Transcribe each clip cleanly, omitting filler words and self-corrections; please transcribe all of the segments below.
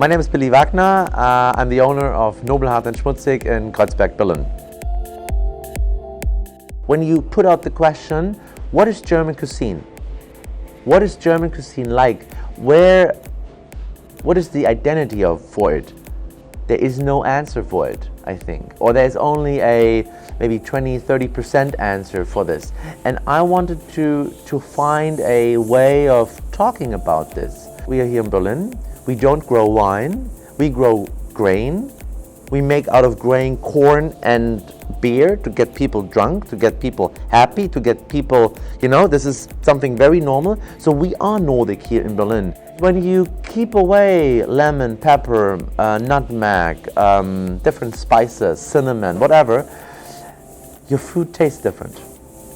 My name is Billy Wagner. I'm the owner of Nobelhart and Schmutzig in Kreuzberg, Berlin. When you put out the question, what is German cuisine? What is German cuisine like? What is the identity for it? There is no answer for it, I think. Or there's only a maybe 20-30% answer for this. And I wanted to find a way of talking about this. We are here in Berlin. We don't grow wine, we grow grain. We make out of grain corn and beer to get people drunk, to get people happy, to get people, this is something very normal. So we are Nordic here in Berlin. When you keep away lemon, pepper, nutmeg, different spices, cinnamon, whatever, your food tastes different.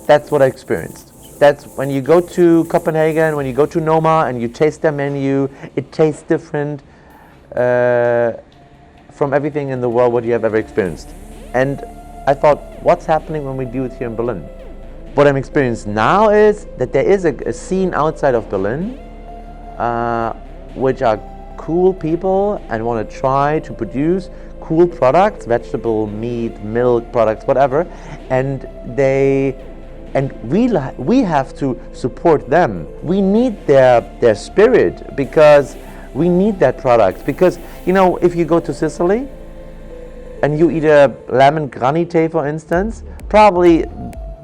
That's what I experienced. That's when you go to Copenhagen, when you go to Noma and you taste their menu, it tastes different from everything in the world what you have ever experienced. And I thought, what's happening when we do it here in Berlin? What I'm experiencing now is that there is a scene outside of Berlin which are cool people and want to try to produce cool products, vegetable, meat, milk products, whatever, and we have to support them. We need their spirit because we need that product. Because, if you go to Sicily and you eat a lemon granite, for instance, probably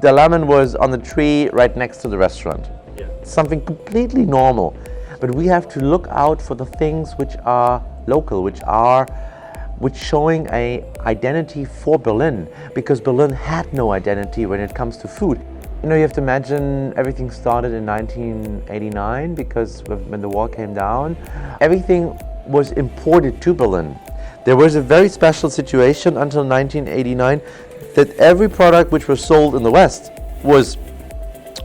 the lemon was on the tree right next to the restaurant. Yeah. Something completely normal. But we have to look out for the things which are local, which showing a identity for Berlin, because Berlin had no identity when it comes to food. You have to imagine everything started in 1989 because when the wall came down, everything was imported to Berlin. There was a very special situation until 1989 that every product which was sold in the West was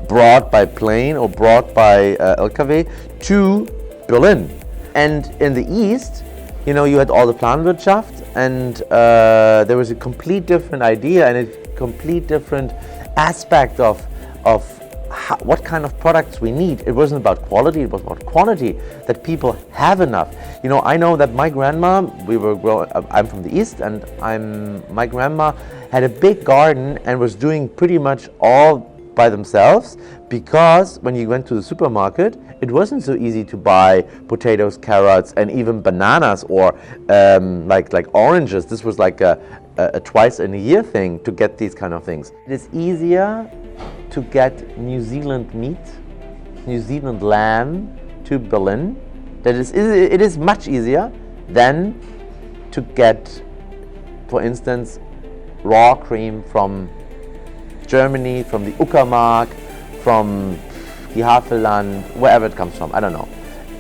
brought by plane or brought by LKW to Berlin. And in the East, you had all the Planwirtschaft, and there was a complete different idea and a complete different aspect of what kind of products we need. It wasn't about quality, it was about quantity, that people have enough. I know that my grandma, I'm from the East, and my grandma had a big garden and was doing pretty much all by themselves, because when you went to the supermarket, it wasn't so easy to buy potatoes, carrots, and even bananas or like oranges. This was like a twice in a year thing to get these kind of things. It is easier to get New Zealand meat, New Zealand lamb to Berlin. It is much easier than to get, for instance, raw cream from Germany, from the Uckermark, from the Havelland, wherever it comes from. I don't know.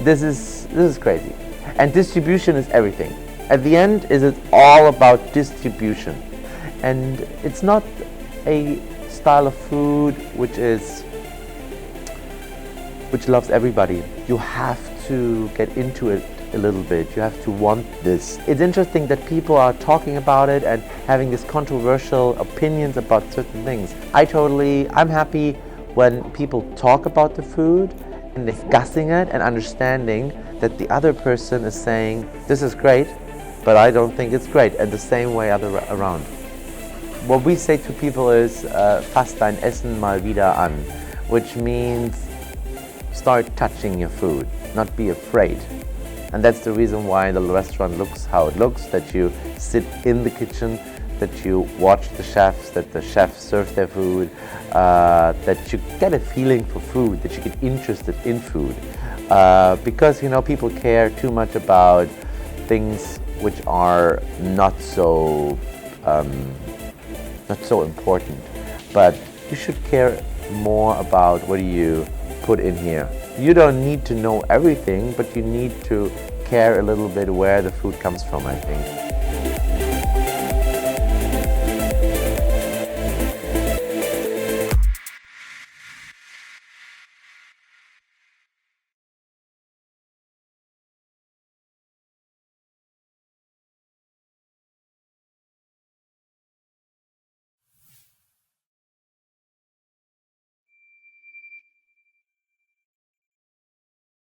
This is crazy. And distribution is everything. At the end, it's all about distribution. And it's not a style of food which loves everybody. You have to get into it a little bit. You have to want this. It's interesting that people are talking about it and having these controversial opinions about certain things. I'm happy when people talk about the food and discussing it and understanding that the other person is saying, this is great, but I don't think it's great, and the same way around. What we say to people is, fass dein Essen mal wieder an, which means start touching your food, not be afraid. And that's the reason why the restaurant looks how it looks, that you sit in the kitchen, that you watch the chefs, that the chefs serve their food, that you get a feeling for food, that you get interested in food. Because people care too much about things which are not so important. But you should care more about what do you put in here. You don't need to know everything, but you need to care a little bit where the food comes from, I think.